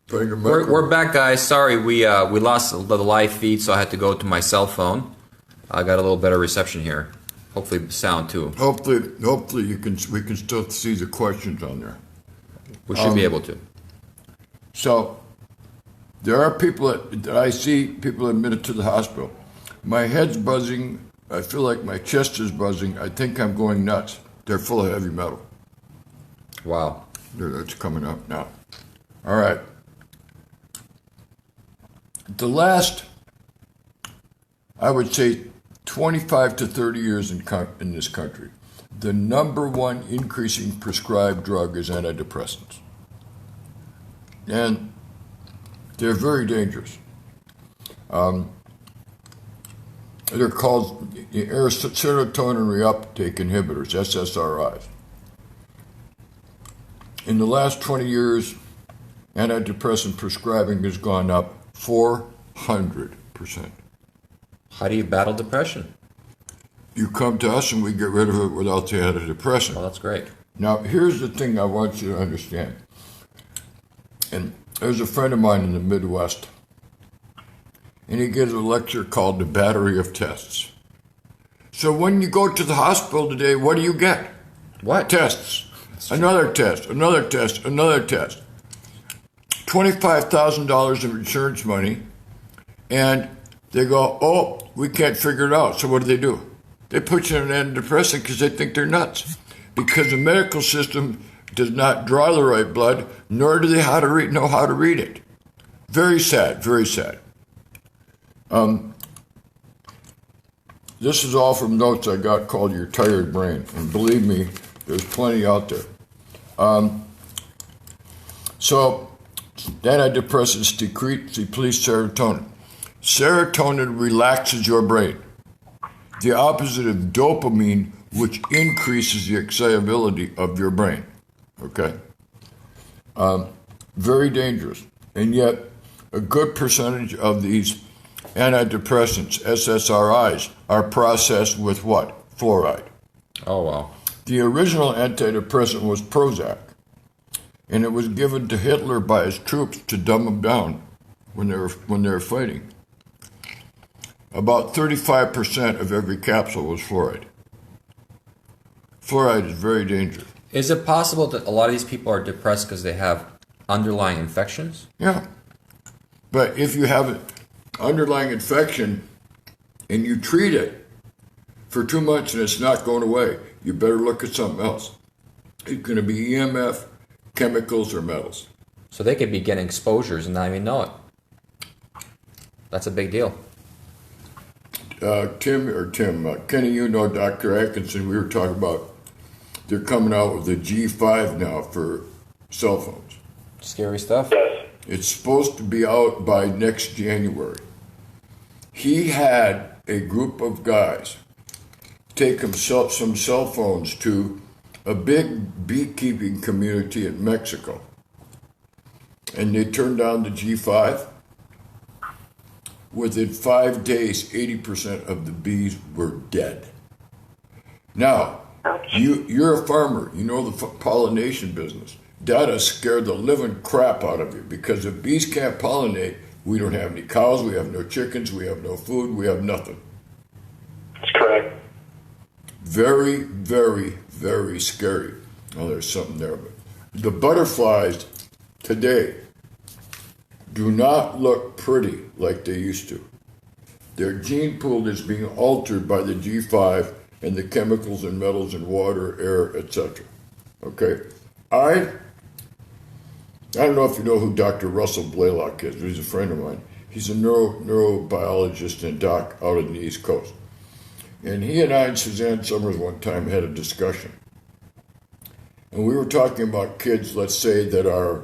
putting a microphone. We're back, guys. Sorry, we lost the live feed, so I had to go to my cell phone. I got a little better reception here. Hopefully, the sound too. Hopefully, we can still see the questions on there. We should be able to. So, there are people that I see people admitted to the hospital. My head's buzzing. I feel like my chest is buzzing. I think I'm going nuts. They're full of heavy metal. Wow. That's coming up now. All right. The last, I would say, 25 to 30 years in this country, the number one increasing prescribed drug is antidepressants. And they're very dangerous. They're called serotonin reuptake inhibitors, SSRIs. In the last 20 years, antidepressant prescribing has gone up 400%. How do you battle depression? You come to us and we get rid of it without the antidepressant. Well, that's great. Now, here's the thing I want you to understand. And there's a friend of mine in the Midwest, and he gives a lecture called The Battery of Tests. So when you go to the hospital today, what do you get? What? Tests. Another test, another test, another test. $25,000 of insurance money, and they go, oh, we can't figure it out. So what do? They put you on an antidepressant because they think they're nuts. Because the medical system does not draw the right blood, nor do they know how to read it. Very sad, very sad. This is all from notes I got called Your Tired Brain. And believe me, there's plenty out there. So, antidepressants deplete serotonin. Serotonin relaxes your brain. The opposite of dopamine, which increases the excitability of your brain. Okay? Very dangerous. And yet, a good percentage of these antidepressants, SSRIs, are processed with what? Fluoride. Oh, wow. The original antidepressant was Prozac, and it was given to Hitler by his troops to dumb them down when they were fighting. About 35% of every capsule was fluoride. Fluoride is very dangerous. Is it possible that a lot of these people are depressed because they have underlying infections? Yeah. But if you have an underlying infection and you treat it for 2 months and it's not going away, you better look at something else. It's going to be EMF, chemicals, or metals. So they could be getting exposures and not even know it. That's a big deal. Kenny, you know Dr. Atkinson, we were talking about, they're coming out with the G5 now for cell phones. Scary stuff. Yes. It's supposed to be out by next January. He had a group of guys take some cell phones to a big beekeeping community in Mexico. And they turned on the G5. Within 5 days, 80% of the bees were dead. Now, you're a farmer. You know the pollination business. That'll scare the living crap out of you, because if bees can't pollinate, we don't have any cows, we have no chickens, we have no food, we have nothing. That's correct. Very, very, very scary. Oh, there's something there. But the butterflies today do not look pretty like they used to. Their gene pool is being altered by the G5 and the chemicals and metals in water, air, etc. Okay? I don't know if you know who Dr. Russell Blaylock is, but he's a friend of mine. He's a neurobiologist and doc out on the East Coast. And he and I and Suzanne Summers one time had a discussion. And we were talking about kids, let's say, that are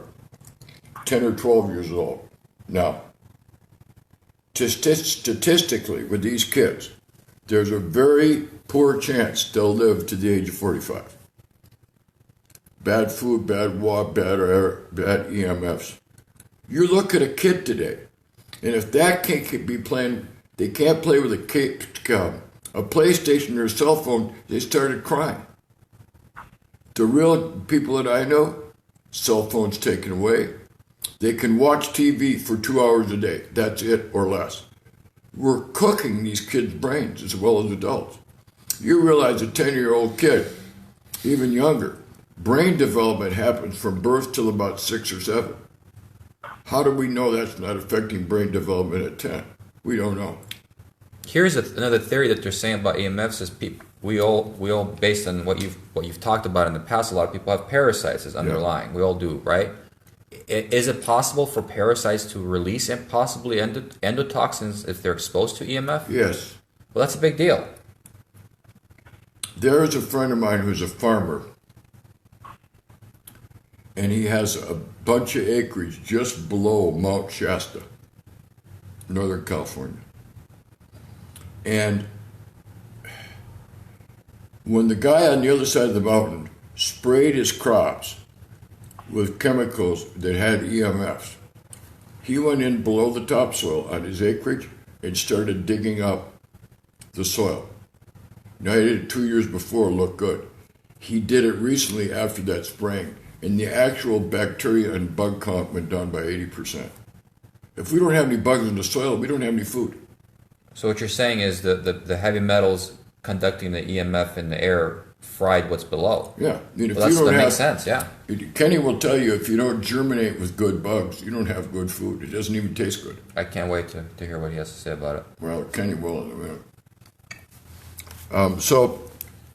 10 or 12 years old. Now, statistically, with these kids, there's a very poor chance they'll live to the age of 45. Bad food, bad water, bad air, bad EMFs. You look at a kid today, and if that can't be playing, they can't play with a PlayStation or a cell phone, they started crying. The real people that I know, cell phones taken away, They can watch TV for 2 hours a day. That's it or less. We're cooking these kids' brains as well as adults. You realize a 10-year-old kid, even younger, brain development happens from birth till about 6 or 7. How do we know that's not affecting brain development at 10? We don't know. Here's another theory that they're saying about EMFs is we all based on what you've talked about in the past. A lot of people have parasites as underlying. Yeah. We all do, right? Is it possible for parasites to release and possibly endotoxins if they're exposed to EMF? Yes. Well, that's a big deal. There is a friend of mine who's a farmer, and he has a bunch of acreage just below Mount Shasta, Northern California. And when the guy on the other side of the mountain sprayed his crops with chemicals that had EMFs, he went in below the topsoil on his acreage and started digging up the soil. Now, he did it 2 years before, looked good. He did it recently after that spraying, and the actual bacteria and bug count went down by 80%. If we don't have any bugs in the soil, we don't have any food. So what you're saying is the heavy metals conducting the EMF in the air fried what's below. Yeah. I mean, if that makes sense, yeah. Kenny will tell you if you don't germinate with good bugs, you don't have good food. It doesn't even taste good. I can't wait to hear what he has to say about it. Well, Kenny will in a minute. So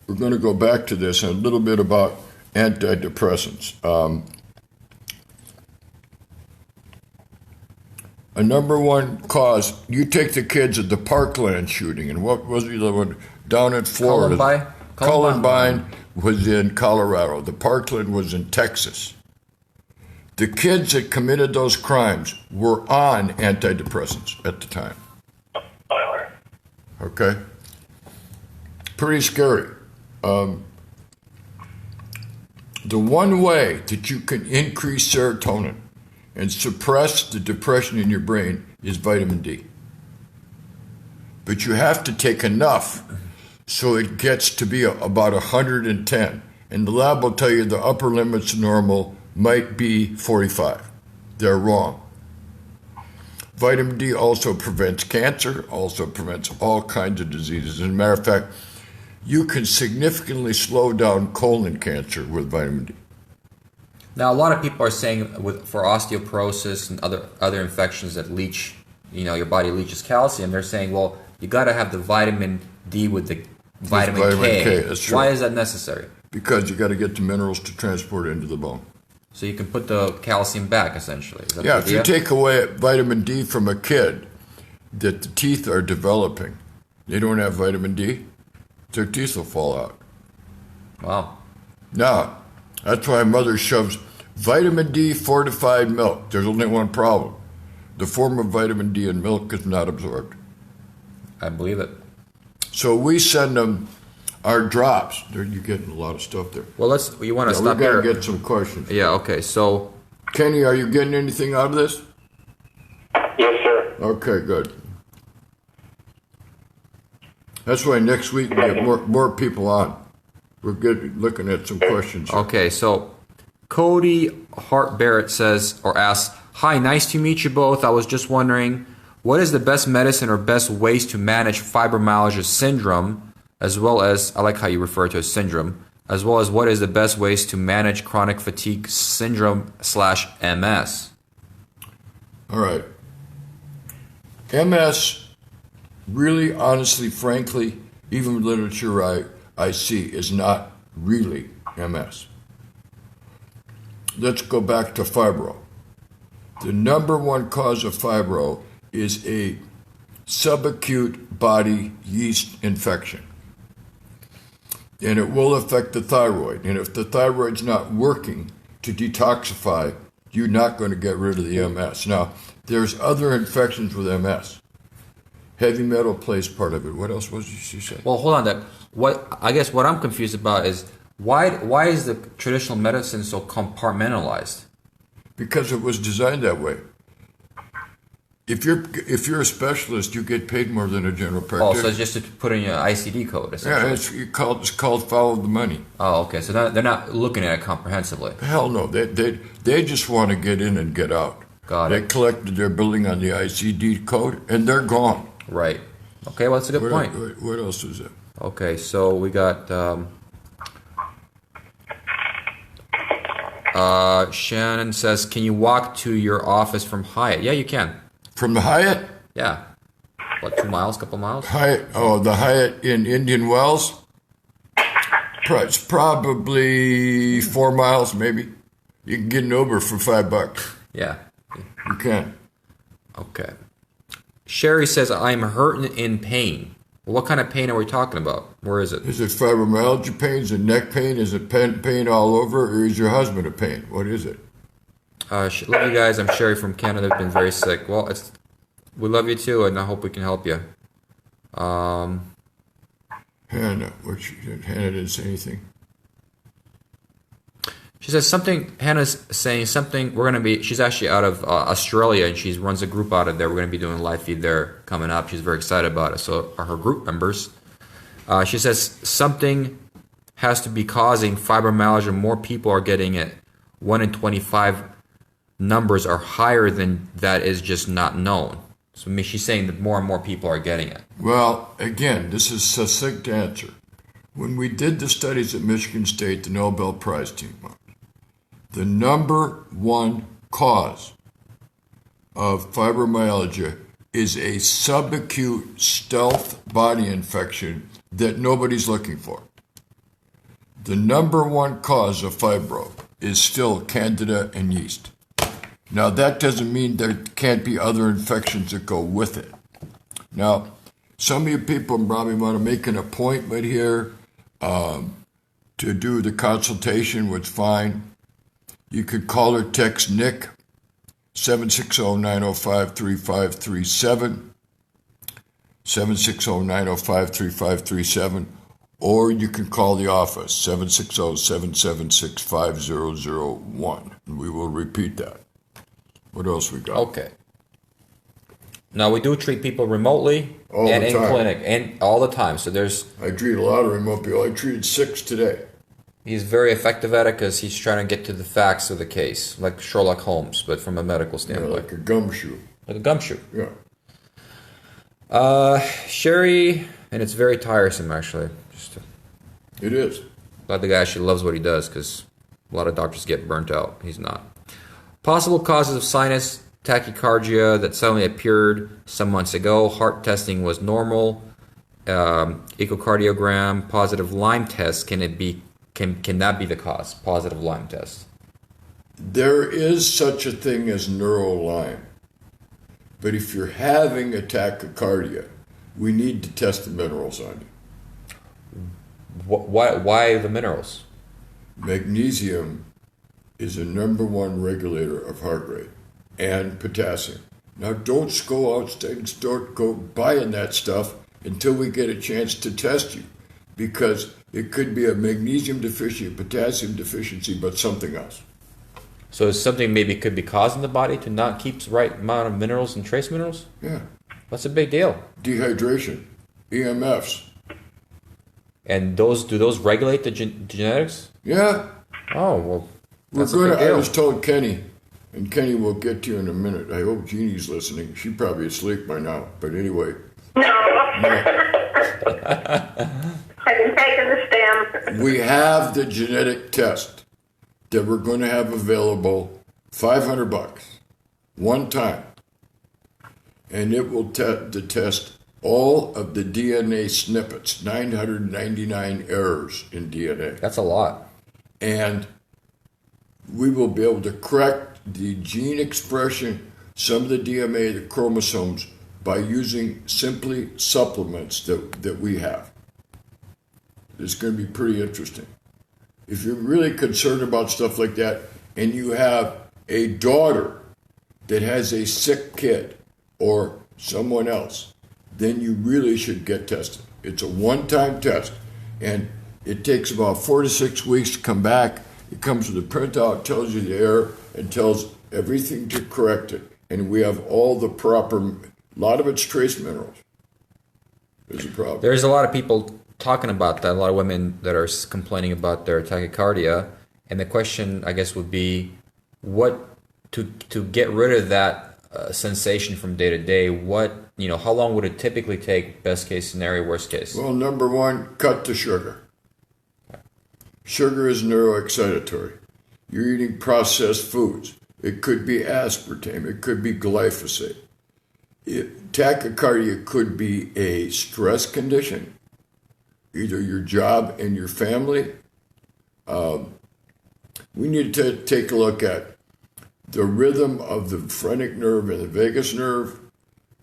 we're going to go back to this and a little bit about antidepressants. A number one cause, you take the kids at the Parkland shooting, and what was the other one? Down in Florida. Columbine was in Colorado. The Parkland was in Texas. The kids that committed those crimes were on antidepressants at the time. Okay? Pretty scary. The one way that you can increase serotonin and suppress the depression in your brain is vitamin D. But you have to take enough so it gets to be about 110. And the lab will tell you the upper limits normal might be 45. They're wrong. Vitamin D also prevents cancer, also prevents all kinds of diseases. As a matter of fact, you can significantly slow down colon cancer with vitamin D. Now, a lot of people are saying for osteoporosis and other infections that leach, your body leaches calcium, they're saying, well, you got to have the vitamin D with the vitamin K. That's true. Why is that necessary? Because you got to get the minerals to transport it into the bone. So you can put the calcium back, essentially. Is that yeah, the if idea? you take away vitamin D from a kid that the teeth are developing, they don't have vitamin D, their teeth will fall out. Wow. Now, that's why mother shoves vitamin D fortified milk. There's only one problem. The form of vitamin D in milk is not absorbed. I believe it. So we send them our drops. You're getting a lot of stuff there. Well, you want to stop we here. We got to get some questions. Yeah, okay. So, Kenny, are you getting anything out of this? Yes, sir. Okay, good. That's why next week we get more people on. We're looking at some questions here. Okay, so Cody Hart Barrett says or asks, "Hi, nice to meet you both. I was just wondering, what is the best medicine or best ways to manage fibromyalgia syndrome, as well as, I like how you refer to it as syndrome, as well as what is the best ways to manage chronic fatigue syndrome / MS?" All right. MS, really, honestly, frankly, even literature I see is not really MS. Let's go back to fibro. The number one cause of fibro is a subacute body yeast infection. And it will affect the thyroid. And if the thyroid's not working to detoxify, you're not going to get rid of the MS. Now, there's other infections with MS. Heavy metal plays part of it. What else was she say? Well, hold on. I guess what I'm confused about is why is the traditional medicine so compartmentalized? Because it was designed that way. If you're a specialist, you get paid more than a general practitioner. Oh, so it's just to put in your ICD code, essentially. Yeah, it's called follow the money. Oh, okay. So they're not looking at it comprehensively. Hell no. They just want to get in and get out. Got They it. collected their billing on the ICD code, and they're gone. Right. Okay, well, that's a good point. What else is it? Okay, so we got Shannon says, can you walk to your office from Hyatt? Yeah, you can. From the Hyatt? Yeah. What, 2 miles, couple miles? The Hyatt in Indian Wells? It's probably 4 miles, maybe. You can get an Uber for $5. Yeah. You can. Okay. Sherry says, I'm hurting in pain. Well, what kind of pain are we talking about? Where is it? Is it fibromyalgia pain? Is it neck pain? Is it pain all over? Or is your husband a pain? What is it? Love you guys. I'm Sherry from Canada. I've been very sick. Well, we love you too, and I hope we can help you. Hannah. Hannah didn't say anything. She says something. Hannah's saying something. She's actually out of Australia, and she runs a group out of there. We're going to be doing a live feed there coming up. She's very excited about it. So are her group members. She says something has to be causing fibromyalgia. More people are getting it. 1 in 25 numbers are higher than that is just not known. So she's saying that more and more people are getting it. Well, again, this is a succinct answer. When we did the studies at Michigan State, the Nobel Prize team, the number one cause of fibromyalgia is a subacute stealth body infection that nobody's looking for. The number one cause of fibro is still candida and yeast. Now, that doesn't mean there can't be other infections that go with it. Now, some of you people probably want to make an appointment here to do the consultation, which is fine. You could call or text Nick, 760-905-3537, 760-905-3537, or you can call the office, 760-776-5001, and we will repeat that. What else we got? Okay. Now, we do treat people remotely All and the in time. clinic and all the time. So I treat a lot of remote people. I treated 6 today. he's very effective at it because he's trying to get to the facts of the case, like Sherlock Holmes, but from a medical standpoint. Like a gumshoe. Like a gumshoe. Yeah. Sherry, and it's very tiresome, actually. It is. Glad the guy actually loves what he does because a lot of doctors get burnt out. He's not. Possible causes of sinus tachycardia that suddenly appeared some months ago. Heart testing was normal. Echocardiogram, positive Lyme test. Can that be the cause? Positive Lyme test. There is such a thing as neuro-Lyme. But if you're having a tachycardia, we need to test the minerals on you. Why the minerals? Magnesium is a number one regulator of heart rate, and potassium. Now, don't go outside and go buying that stuff until we get a chance to test you, because it could be a magnesium deficiency, a potassium deficiency, but something else. So something maybe could be causing the body to not keep the right amount of minerals and trace minerals? Yeah. That's a big deal. Dehydration, EMFs. And do those regulate the genetics? Yeah. Oh, well, We're that's a going big to, I deal. was told Kenny, and Kenny will get to you in a minute. I hope Jeannie's listening. She's probably asleep by now. But anyway. No. No. I've been taking the stem. We have the genetic test that we're going to have available, $500, one time. And it will test all of the DNA snippets, 999 errors in DNA. That's a lot. And we will be able to correct the gene expression, some of the DNA, the chromosomes, by using simply supplements that we have. It's going to be pretty interesting. If you're really concerned about stuff like that, and you have a daughter that has a sick kid or someone else, then you really should get tested. It's a one-time test, and it takes about 4 to 6 weeks to come back. It comes with a printout, tells you the error, and tells everything to correct it. And we have all the proper, a lot of it's trace minerals. There's a problem. There's a lot of people talking about that, a lot of women that are complaining about their tachycardia. And the question, I guess, would be, what to get rid of that sensation from day to day, how long would it typically take? Best case scenario, worst case. Well, number one, cut the sugar. Sugar is neuroexcitatory. You're eating processed foods. It could be aspartame. It could be glyphosate. Tachycardia could be a stress condition, either your job and your family. We need to take a look at the rhythm of the phrenic nerve and the vagus nerve.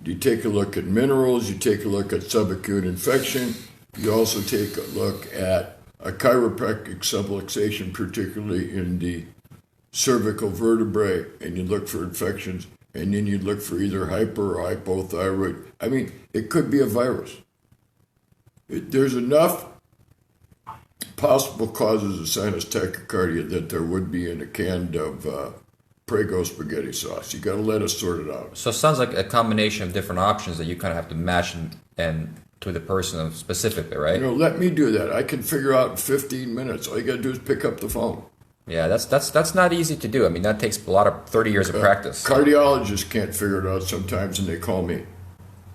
You take a look at minerals. You take a look at subacute infection. You also take a look at a chiropractic subluxation, particularly in the cervical vertebrae, and you look for infections, and then you look for either hyper or hypothyroid. I mean, it could be a virus. There's enough possible causes of sinus tachycardia that there would be in a can of Prego spaghetti sauce. You got to let us sort it out. So it sounds like a combination of different options that you kind of have to match and to the person specifically, right? Let me do that. I can figure out in 15 minutes. All you got to do is pick up the phone. Yeah, that's not easy to do. I mean, that takes a lot of 30 years of practice. Cardiologists can't figure it out sometimes, and they call me.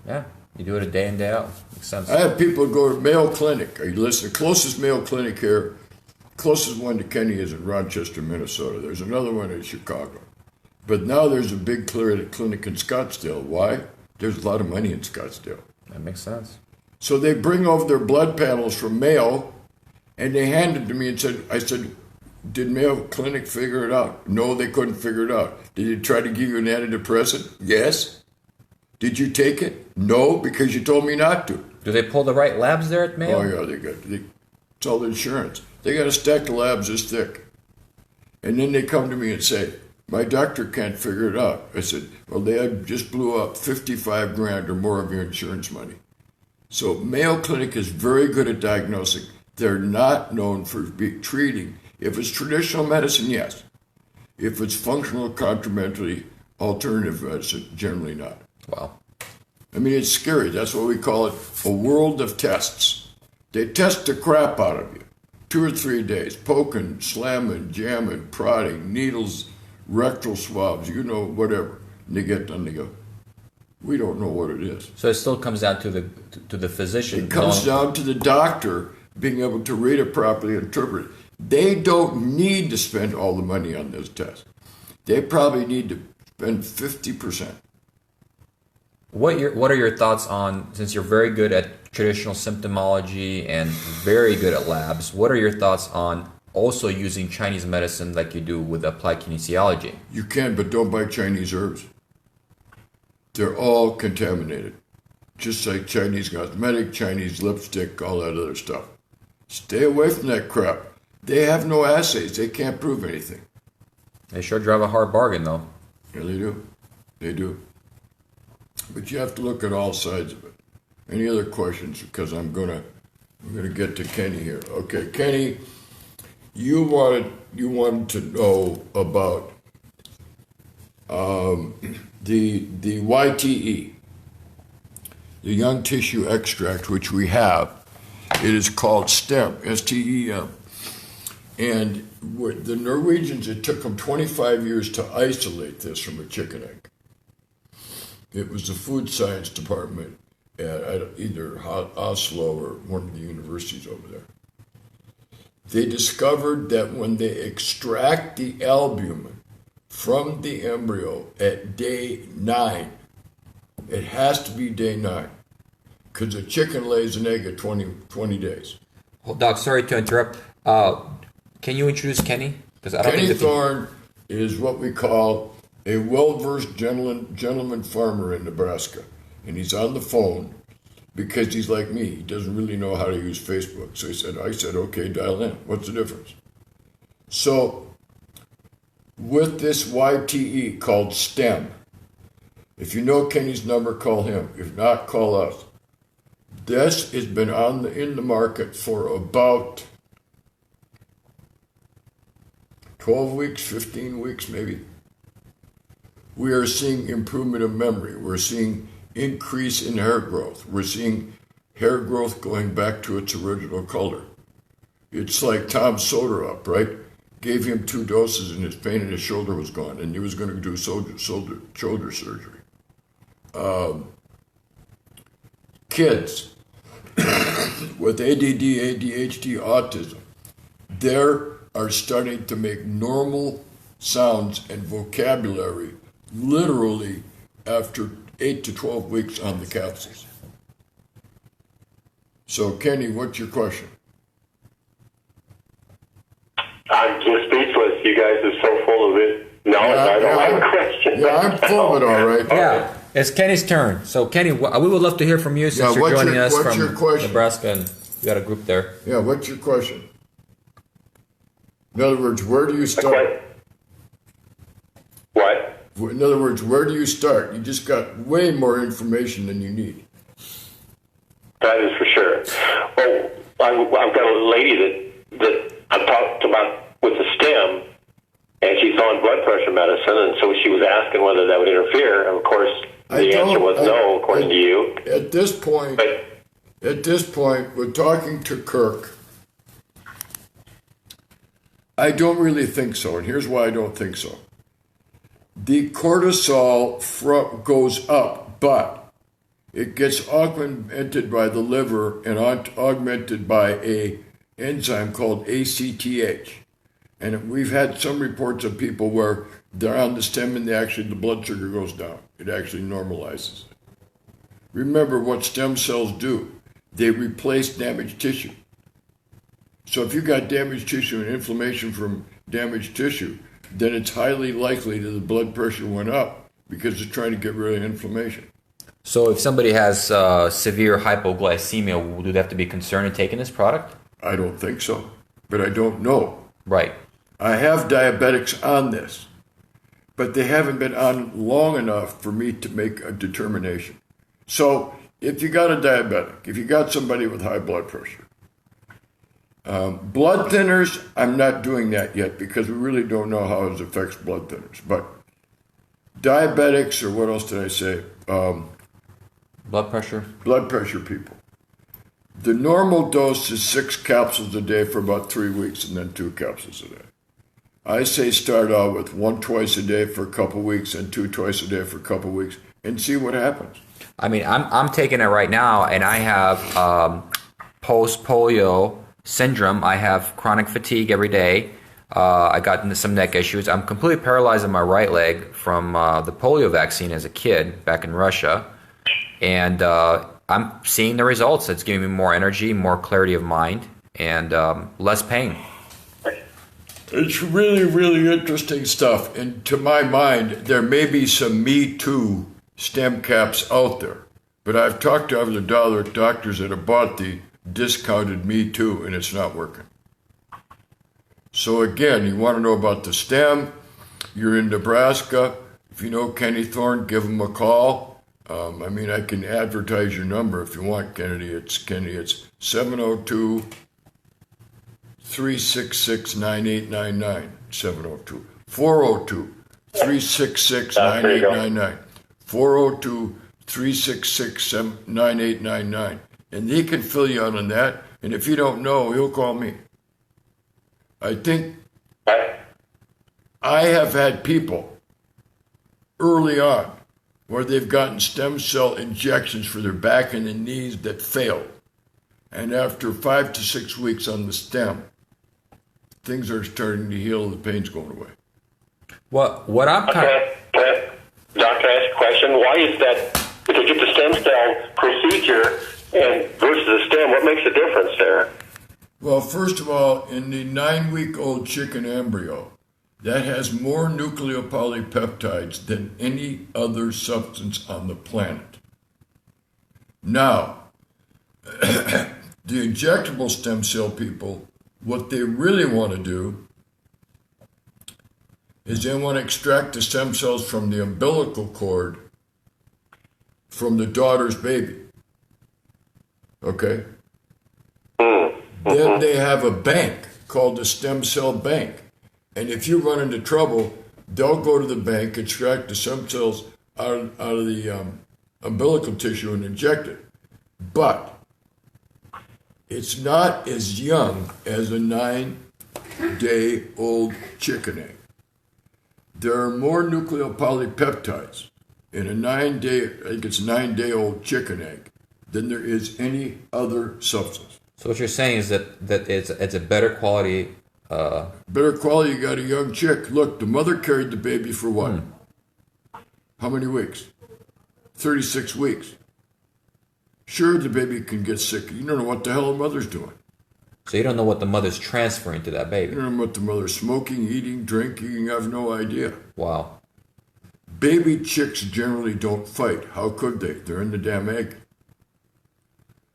Yeah, you do it a day in, day out. Makes sense. I have people go to Mayo Clinic. Are you listening? Closest Mayo Clinic here, closest one to Kenny is in Rochester, Minnesota. There's another one in Chicago. But now there's a big clinic in Scottsdale. Why? There's a lot of money in Scottsdale. That makes sense. So they bring over their blood panels from Mayo, and they handed to me and I said, did Mayo Clinic figure it out? No, they couldn't figure it out. Did they try to give you an antidepressant? Yes. Did you take it? No, because you told me not to. Do they pull the right labs there at Mayo? Oh, yeah, it's all insurance. They got a stack of labs this thick. And then they come to me and say, my doctor can't figure it out. I said, well, they just blew up 55 grand or more of your insurance money. So Mayo Clinic is very good at diagnosing. They're not known for treating. If it's traditional medicine, yes. If it's functional complementary alternative medicine, generally not. Wow. I mean, it's scary. That's what we call it, a world of tests. They test the crap out of you. 2 or 3 days, poking, slamming, jamming, prodding, needles, rectal swabs, whatever. And they get done, they go, we don't know what it is. So it still comes down to the physician. It comes down to the doctor being able to read it properly and interpret it. They don't need to spend all the money on this test. They probably need to spend 50%. What are your thoughts on, since you're very good at traditional symptomology and very good at labs, what are your thoughts on also using Chinese medicine like you do with applied kinesiology? You can, but don't buy Chinese herbs. They're all contaminated. Just like Chinese cosmetic, Chinese lipstick, all that other stuff. Stay away from that crap. They have no assays. They can't prove anything. They sure drive a hard bargain, though. Yeah, they do. They do. But you have to look at all sides of it. Any other questions? Because I'm gonna get to Kenny here. Okay, Kenny, you wanted to know about the YTE, the young tissue extract, which we have. It is called STEM, STEM. And the Norwegians, it took them 25 years to isolate this from a chicken egg. It was the food science department at either Oslo or one of the universities over there. They discovered that when they extract the albumin from the embryo at day 9, it has to be day 9, because a chicken lays an egg at 20 days. Well, Doc, sorry to interrupt. Can you introduce Kenny? Kenny Thorne is what we call a well-versed gentleman farmer in Nebraska. And he's on the phone because he's like me. He doesn't really know how to use Facebook. So I said, okay, dial in. What's the difference? So with this YTE called STEM, if you know Kenny's number, call him. If not, call us. This has been in the market for about 12 weeks, 15 weeks maybe. We are seeing improvement of memory. We're seeing increase in hair growth. We're seeing hair growth going back to its original color. It's like Tom Soder up, right? gave him 2 doses, and his pain in his shoulder was gone, and he was going to do shoulder surgery. Kids with ADD, ADHD, autism, they are starting to make normal sounds and vocabulary literally after 8 to 12 weeks on the capsules. So, Kenny, what's your question? I'm just speechless. You guys are so full of it. No, I don't have a question. Yeah, I'm full of it, all right. Yeah, it's Kenny's turn. So, Kenny, we would love to hear from you since you're joining us from Nebraska, and you got a group there. Yeah, what's your question? In other words, where do you start? What? In other words, where do you start? You just got way more information than you need. That is for sure. Well, I've got a lady that I've talked about with the stem, and she's on blood pressure medicine, and so she was asking whether that would interfere. And of course, the answer was no, according to you. At this point, we're talking to Kirk. I don't really think so, and here's why I don't think so. The cortisol goes up, but it gets augmented by the liver and augmented by a enzyme called ACTH. And we've had some reports of people where they're on the stem and the blood sugar goes down. It actually normalizes it. Remember what stem cells do. They replace damaged tissue. So if you got damaged tissue and inflammation from damaged tissue, then it's highly likely that the blood pressure went up because it's trying to get rid of inflammation. So if somebody has severe hypoglycemia, do they have to be concerned in taking this product? I don't think so, but I don't know. Right. I have diabetics on this, but they haven't been on long enough for me to make a determination. So if you got a diabetic, if you got somebody with high blood pressure, blood thinners, I'm not doing that yet because we really don't know how it affects blood thinners. But diabetics, or what else did I say? Blood pressure. Blood pressure people. The normal dose is 6 capsules a day for about 3 weeks and then 2 capsules a day. I say start out with 1 twice a day for a couple weeks and 2 twice a day for a couple weeks and see what happens. I mean, I'm taking it right now, and I have post-polio syndrome. I have chronic fatigue every day. I got into some neck issues. I'm completely paralyzed in my right leg from the polio vaccine as a kid back in Russia. And I'm seeing the results. It's giving me more energy, more clarity of mind, and less pain. It's really, really interesting stuff. And to my mind, there may be some Me Too stem caps out there. But I've talked to other doctors that have bought the discounted Me Too, and it's not working. So again, you want to know about the stem, you're in Nebraska. If you know Kenny Thorne, give him a call. I can advertise your number if you want, Kennedy. It's 702-366-9899. 402-366-9899. 402-366-9899. And he can fill you out on that. And if you don't know, he'll call me. I think I have had people early on where they've gotten stem cell injections for their back and their knees that failed. And after 5 to 6 weeks on the stem, things are starting to heal, the pain's going away. What I'm Doc, can I ask a question? Why is that, if you get the stem cell procedure and versus the stem, what makes the difference there? Well, first of all, in the 9-week-old chicken embryo, that has more nucleopolypeptides than any other substance on the planet. Now, the injectable stem cell people, what they really want to do is they want to extract the stem cells from the umbilical cord from the daughter's baby. Okay? Then they have a bank called the stem cell bank. And if you run into trouble, they'll go to the bank, extract the stem cells out of the umbilical tissue and inject it. But it's not as young as a 9 9-day-old chicken egg. There are more nucleopolypeptides in a 9-day-old chicken egg than there is any other substance. So what you're saying is that it's a better quality. Better quality, you got a young chick. Look, the mother carried the baby for what? How many weeks? 36 weeks. Sure, the baby can get sick. You don't know what the hell the mother's doing. So you don't know what the mother's transferring to that baby. You don't know what the mother's smoking, eating, drinking. You have no idea. Wow. Baby chicks generally don't fight. How could they? They're in the damn egg.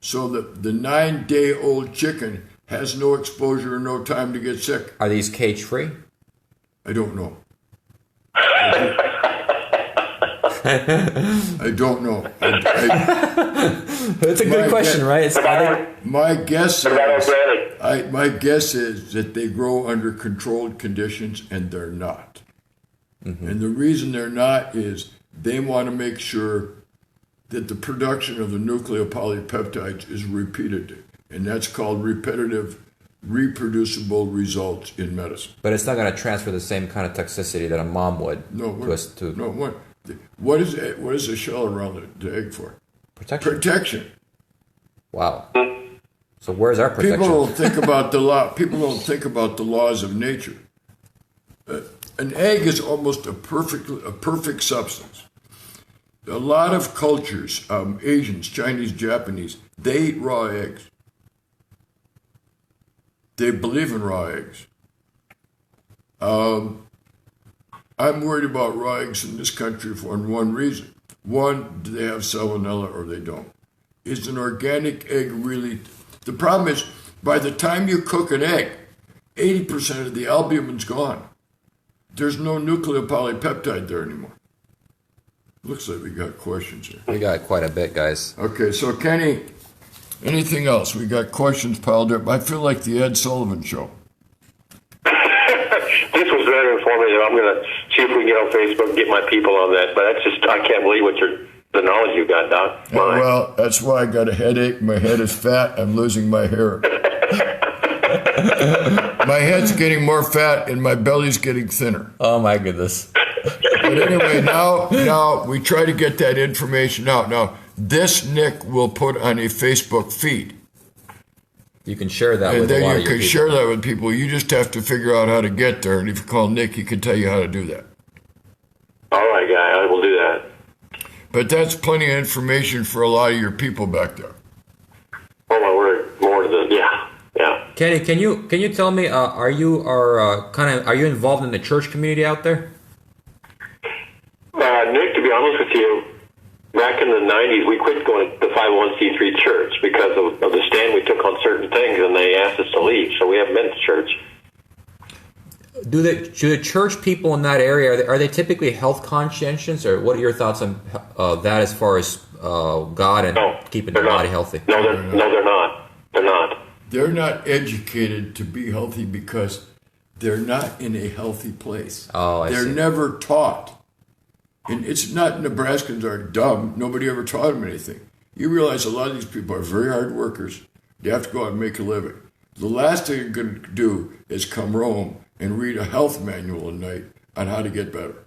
So the 9-day-old chicken has no exposure and no time to get sick. Are these cage free? I don't know. I don't know. That's a good question, right? My guess is that they grow under controlled conditions, and they're not. Mm-hmm. And the reason they're not is they want to make sure that the production of the nucleopolypeptides is repeated, and that's called repetitive, reproducible results in medicine. But it's not going to transfer the same kind of toxicity that a mom would. What is the shell around the egg for? Protection. Wow. So where's our protection? People don't think about the law. People don't think about the laws of nature. An egg is almost a perfect substance. A lot of cultures, Asians, Chinese, Japanese, they eat raw eggs. They believe in raw eggs. I'm worried about raw eggs in this country for one reason. One, do they have salmonella or they don't? Is an organic egg really... The problem is, by the time you cook an egg, 80% of the albumin's gone. There's no nucleopolypeptide there anymore. Looks like we got questions here. We got quite a bit, guys. Okay, so Kenny, anything else? We got questions piled up. I feel like the Ed Sullivan Show. This was very informative. I'm going to see if we can get on Facebook and get my people on that. But that's just, I can't believe the knowledge you got, Doc. Well, that's why I got a headache. My head is fat. I'm losing my hair. My head's getting more fat and my belly's getting thinner. Oh, my goodness. But anyway, now we try to get that information out. Now, this Nick will put on a Facebook feed. You can share that with a lot of your people. And then you can share that with people. You just have to figure out how to get there. And if you call Nick, he can tell you how to do that. All right, guy. I will do that. But that's plenty of information for a lot of your people back there. Oh, my word. More to the... Yeah. Kenny, can you tell me, are you involved in the church community out there? Nick, to be honest with you, back in the 90s, we quit going to the 501c3 church because of the stand we took on certain things, and they asked us to leave, so we haven't been to church. Do the church people in that area, are they typically health conscientious, or what are your thoughts on that as far as God and keeping the body healthy? No, they're not. They're not. They're not educated to be healthy because they're not in a healthy place. Oh, I see. They're never taught. And it's not Nebraskans are dumb. Nobody ever taught them anything. You realize a lot of these people are very hard workers. They have to go out and make a living. The last thing you're going to do is come home and read a health manual at night on how to get better.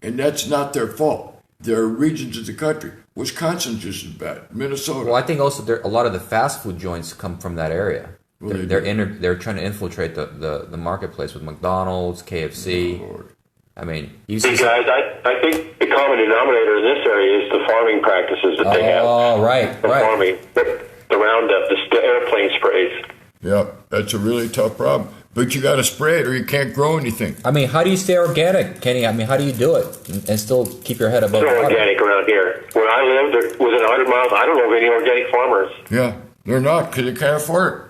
And that's not their fault. There are regions of the country. Wisconsin's just as bad. Minnesota. Well, I think also a lot of the fast food joints come from that area. Well, they're trying to infiltrate the marketplace with McDonald's, KFC. Oh, Lord. I mean, you see, guys, I think the common denominator in this area is the farming practices that they have. Oh, right. Farming, the Roundup, the airplane sprays. Yeah, that's a really tough problem. But you got to spray it or you can't grow anything. I mean, how do you stay organic, Kenny? I mean, how do you do it and still keep your head above water? It's organic around here. Where I lived, within 100 miles, I don't know of any organic farmers. Yeah, they're not because they can't afford it.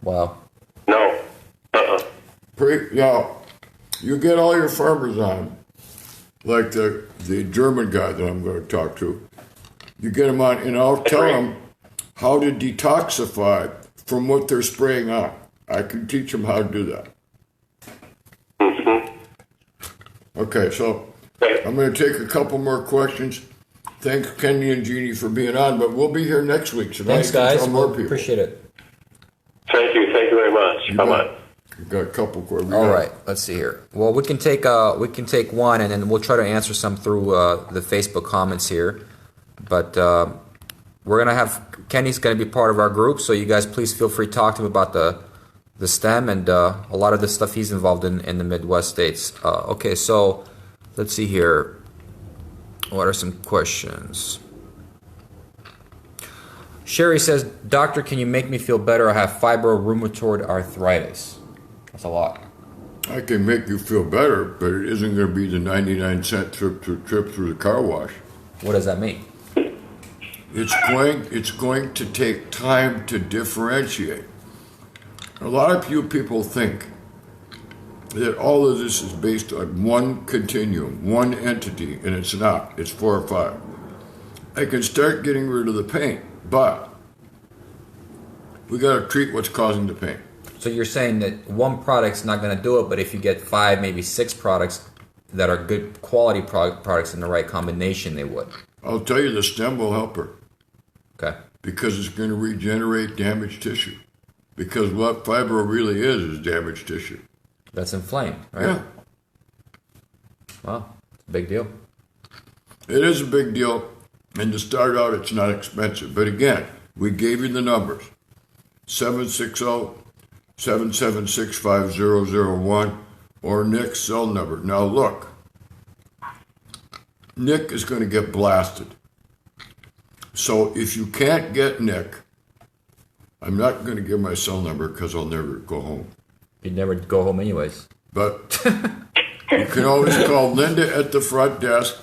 Wow. No. You get all your farmers on, like the German guy that I'm going to talk to. You get them on, and I'll tell them how to detoxify from what they're spraying on. I can teach them how to do that. Mm-hmm. Okay, so I'm going to take a couple more questions. Thanks, Kenny and Jeannie, for being on, but we'll be here next week. So thanks, guys. Appreciate it. Thank you very much. Bye-bye. We've got a couple. All right, let's see here. Well, we can take one, and then we'll try to answer some through the Facebook comments here. But we're gonna have Kenny's gonna be part of our group, so you guys please feel free to talk to him about the STEM and a lot of the stuff he's involved in the Midwest states. Okay, so let's see here. What are some questions? Sherry says, "Doctor, can you make me feel better? I have fibro-rheumatoid arthritis." That's a lot. I can make you feel better, but it isn't going to be the 99-cent trip through the car wash. What does that mean? It's going to take time to differentiate. A lot of you people think that all of this is based on one continuum, one entity, and it's not. It's 4 or 5. I can start getting rid of the pain, but we got to treat what's causing the pain. So you're saying that one product's not going to do it, but if you get 5, maybe 6 products that are good quality products in the right combination, they would. I'll tell you, the stem will help her. Okay. Because it's going to regenerate damaged tissue. Because what fibro really is damaged tissue. That's inflamed, right? Yeah. Wow, it's a big deal. It is a big deal. And to start out, it's not expensive. But again, we gave you the numbers. 760-776-5001 or Nick's cell number. Now look, Nick is going to get blasted. So if you can't get Nick, I'm not going to give my cell number because I'll never go home. You'd never go home anyways. But you can always call Linda at the front desk.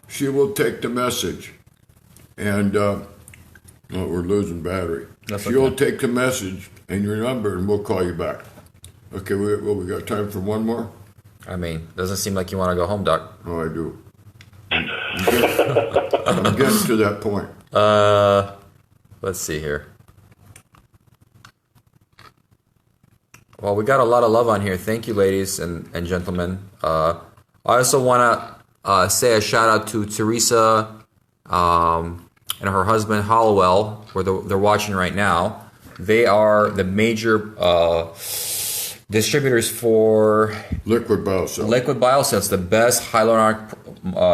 She will take the message. And we're losing battery. She'll take the message and your number, and we'll call you back. Okay, we got time for one more? I mean, doesn't seem like you want to go home, Doc. Oh, I do. I'm getting to that point. Let's see here. Well, we got a lot of love on here. Thank you, ladies and gentlemen. I also want to say a shout out to Teresa and her husband Hollowell, where they're watching right now. They are the major distributors for Liquid Biocell. Liquid Biocell. It's the best hyaluronic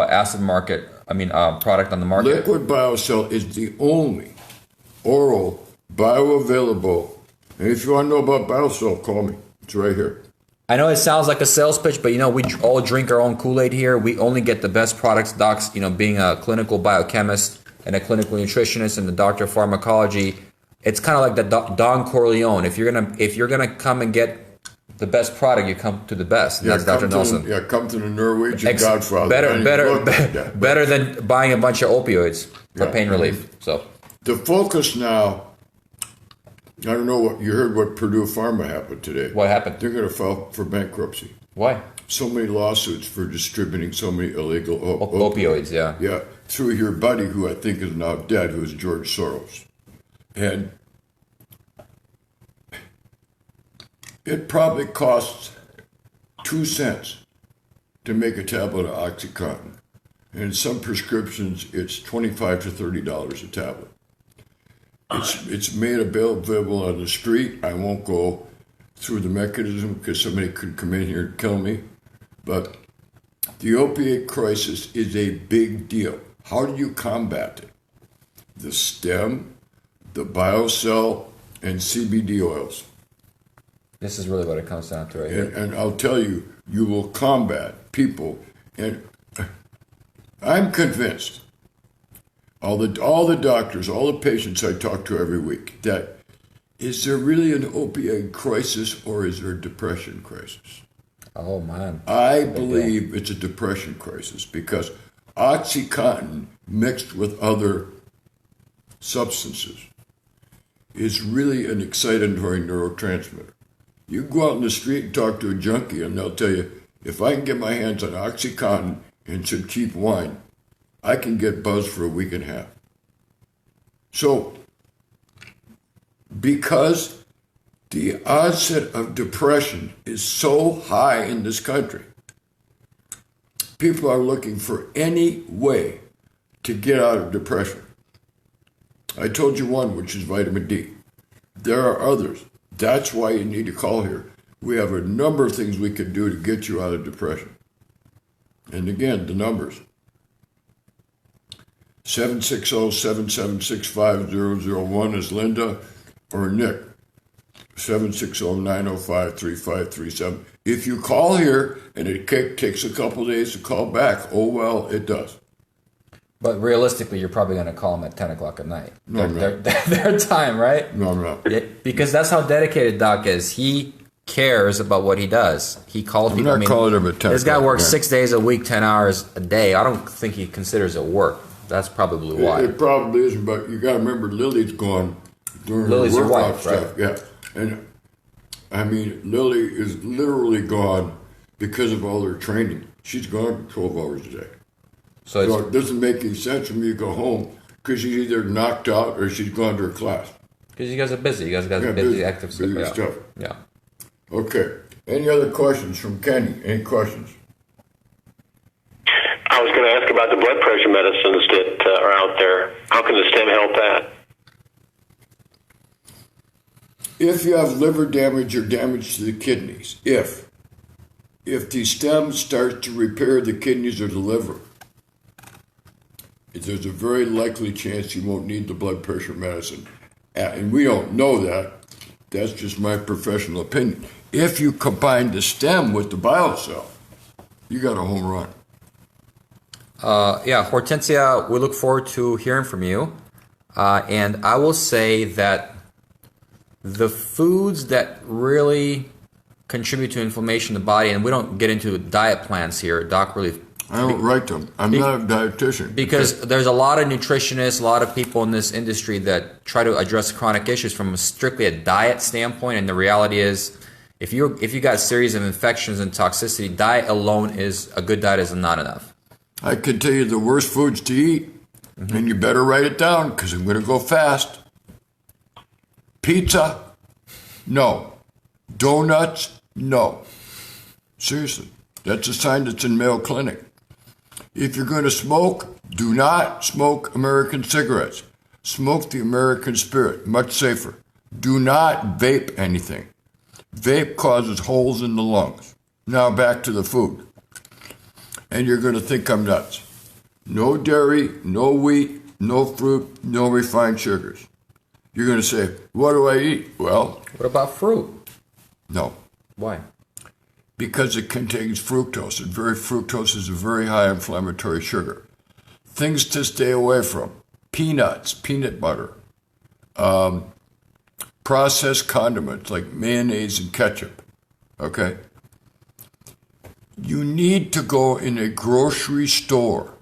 acid product on the market. Liquid Biocell is the only oral bioavailable. And if you want to know about Biocell, call me. It's right here. I know it sounds like a sales pitch, but we all drink our own Kool-Aid here. We only get the best products, docs. Being a clinical biochemist and a clinical nutritionist and the doctor of pharmacology, it's kind of like the Don Corleone. If you're gonna come and get the best product, you come to the best. And that's Dr. Nelson. Come to the Norwegian Godfather. Better than buying a bunch of opioids for pain relief. So the focus now. I don't know what you heard. What Purdue Pharma happened today? What happened? They're going to file for bankruptcy. Why? So many lawsuits for distributing so many illegal opioids. Yeah, through your buddy, who I think is now dead, who is George Soros, and it probably costs 2 cents to make a tablet of OxyContin, and in some prescriptions, it's $25 to $30 a tablet. It's made available on the street. I won't go through the mechanism because somebody could come in here and kill me. But the opiate crisis is a big deal. How do you combat it? The stem, the biocell, and CBD oils. This is really what it comes down to right here. And I'll tell you, you will combat people. And I'm convinced, all the doctors, all the patients I talk to every week, that is there really an opioid crisis or is there a depression crisis? Oh, man. I believe it's a depression crisis because OxyContin mixed with other substances is really an excitatory neurotransmitter. You go out in the street and talk to a junkie and they'll tell you, if I can get my hands on OxyContin and some cheap wine, I can get buzzed for a week and a half. So, because the onset of depression is so high in this country, people are looking for any way to get out of depression. I told you one, which is vitamin D. There are others. That's why you need to call here. We have a number of things we could do to get you out of depression. And again, the numbers. 760-776-5001 is Linda or Nick. 760-905-3537. If you call here and it takes a couple days to call back, oh well, it does. But realistically, you're probably going to call them at 10 o'clock at night. No, I'm not. Their time, right? No, I'm not. Yeah, because that's how dedicated Doc is. He cares about what he does. He calls people. I'm not calling him at 10 This guy o'clock, works yeah. 6 days a week, 10 hours a day. I don't think he considers it work. That's probably why. It probably isn't, but you got to remember Lily's gone during Lily's her your workout wife, stuff. right? Yeah, and I mean Lily is literally gone because of all her training. She's gone 12 hours a day. So it doesn't make any sense for me to go home because she's either knocked out or she's gone to her class. Because you guys are busy. You guys got busy, active stuff. Yeah. Okay. Any other questions from Kenny? Any questions? I was going to ask about the blood pressure medicines that are out there. How can the stem help that? If you have liver damage or damage to the kidneys, if the stem starts to repair the kidneys or the liver, there's a very likely chance you won't need the blood pressure medicine. And we don't know that. That's just my professional opinion. If you combine the stem with the bile cell, you got a home run. Hortensia, we look forward to hearing from you. And I will say that the foods that really contribute to inflammation in the body, and we don't get into diet plans here, Doc really... I don't write them. I'm not a dietitian. Because there's a lot of nutritionists, a lot of people in this industry that try to address chronic issues from strictly a diet standpoint, and the reality is, if you got a series of infections and toxicity, diet alone is a good diet is not enough. I can tell you the worst foods to eat, and you better write it down because I'm going to go fast. Pizza, no. Donuts, no. Seriously, that's a sign that's in Mayo Clinic. If you're going to smoke, do not smoke American cigarettes. Smoke the American Spirit, much safer. Do not vape anything. Vape causes holes in the lungs. Now back to the food. And you're going to think I'm nuts. No dairy, no wheat, no fruit, no refined sugars. You're going to say, what do I eat? Well, what about fruit? No. Why? Because it contains fructose, and fructose is a very high inflammatory sugar. Things to stay away from: peanuts, peanut butter, processed condiments like mayonnaise and ketchup. Okay? You need to go in a grocery store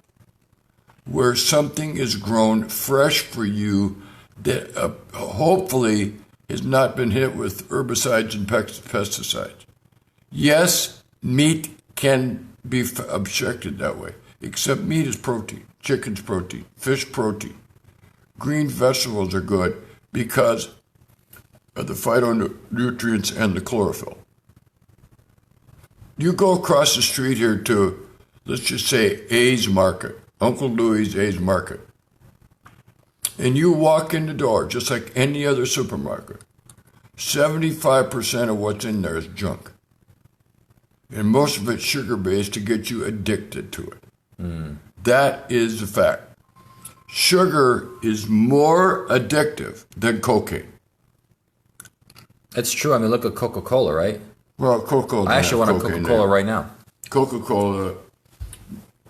where something is grown fresh for you that hopefully has not been hit with herbicides and pesticides. Yes, meat can be objected that way, except meat is protein, chicken's protein, fish protein. Green vegetables are good because of the phytonutrients and the chlorophyll. You go across the street here to, let's just say, A's Market, Uncle Louie's A's Market, and you walk in the door just like any other supermarket. 75% of what's in there is junk. And most of it's sugar-based to get you addicted to it. That is the fact. Sugar is more addictive than cocaine. It's true. I mean, look at Coca-Cola, right? Well, Coca-Cola. I actually want a Coca-Cola right now. Coca-Cola,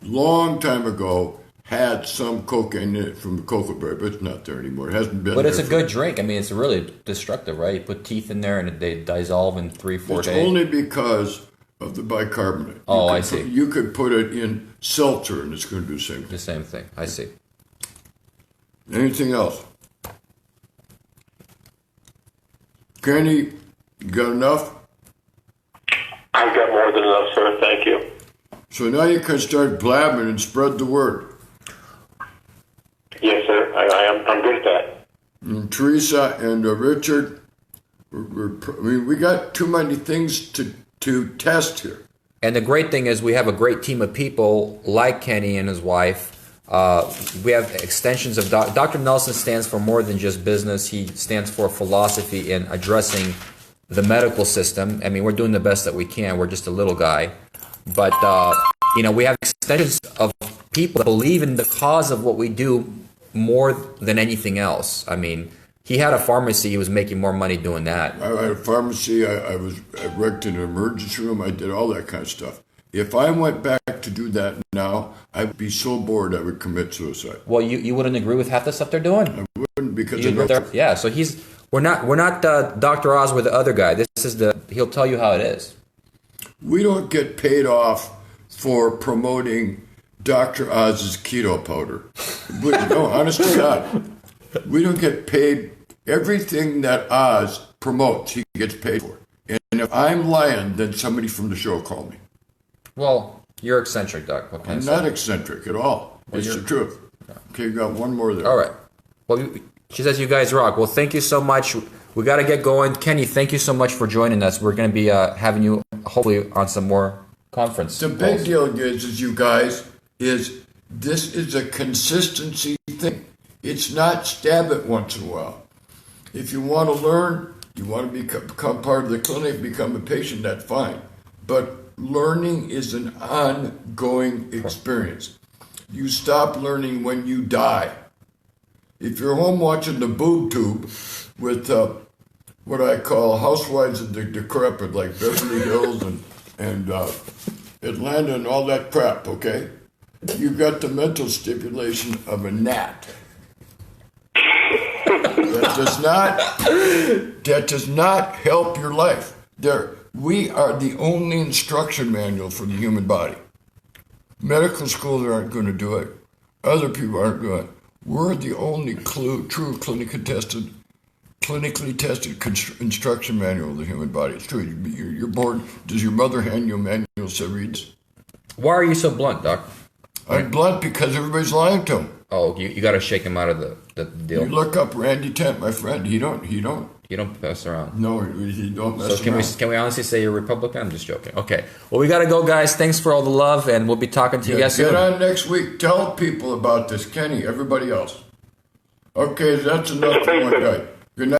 long time ago, had some cocaine in it from the cocoa berry, but it's not there anymore. It hasn't been. But it's a good drink. I mean, it's really destructive, right? You put teeth in there and they dissolve in 3-4 days. It's only because of the bicarbonate. Oh, I see. You could put it in seltzer and it's going to do the same thing. The same thing. I see. Anything else? Kenny, you got enough? I've got more than enough, sir. Thank you. So now you can start blabbing and spread the word. Yes, sir. I'm good at that. And Teresa and Richard, we got too many things to test here. And the great thing is we have a great team of people like Kenny and his wife. We have extensions of Dr. Nelson stands for more than just business. He stands for philosophy in addressing the medical system. I mean, we're doing the best that we can. We're just a little guy. But, we have extensions of people that believe in the cause of what we do more than anything else. I mean, he had a pharmacy. He was making more money doing that. I had a pharmacy. I worked in an emergency room. I did all that kind of stuff. If I went back to do that now, I'd be so bored I would commit suicide. Well, you wouldn't agree with half the stuff they're doing. I wouldn't because So we're not Dr. Oz with the other guy. This is he'll tell you how it is. We don't get paid off for promoting Dr. Oz's keto powder. No, honest to God, we don't get paid. Everything that Oz promotes, he gets paid for. And if I'm lying, then somebody from the show call me. Well, you're eccentric, Doc. Okay, I'm not eccentric at all. It's the truth. Okay, you got one more there. All right. Well, she says you guys rock. Well, thank you so much. We got to get going. Kenny, thank you so much for joining us. We're going to be having you hopefully on some more conference. The big deal is you guys, this is a consistency thing. It's not stab it once in a while. If you want to learn, you want to become part of the clinic, become a patient, that's fine. But learning is an ongoing experience. You stop learning when you die. If you're home watching the boob tube with what I call housewives of the decrepit, like Beverly Hills and Atlanta and all that crap, okay? You've got the mental stipulation of a gnat. That does not help your life. We are the only instruction manual for the human body. Medical schools aren't going to do it. Other people aren't doing it. We're the only true clinically tested instruction manual of the human body. It's true. You're born. Does your mother hand you a manual that reads? Why are you so blunt, Doc? I'm blunt because everybody's lying to him. Oh, you got to shake him out of the deal. You look up Randy Tent, my friend. He don't. You don't mess around. No, he don't mess around. So can we honestly say you're Republican? I'm just joking. Okay. Well, we got to go, guys. Thanks for all the love, and we'll be talking to you guys soon. Get on next week. Tell people about this, Kenny, everybody else. Okay, that's enough for one guy.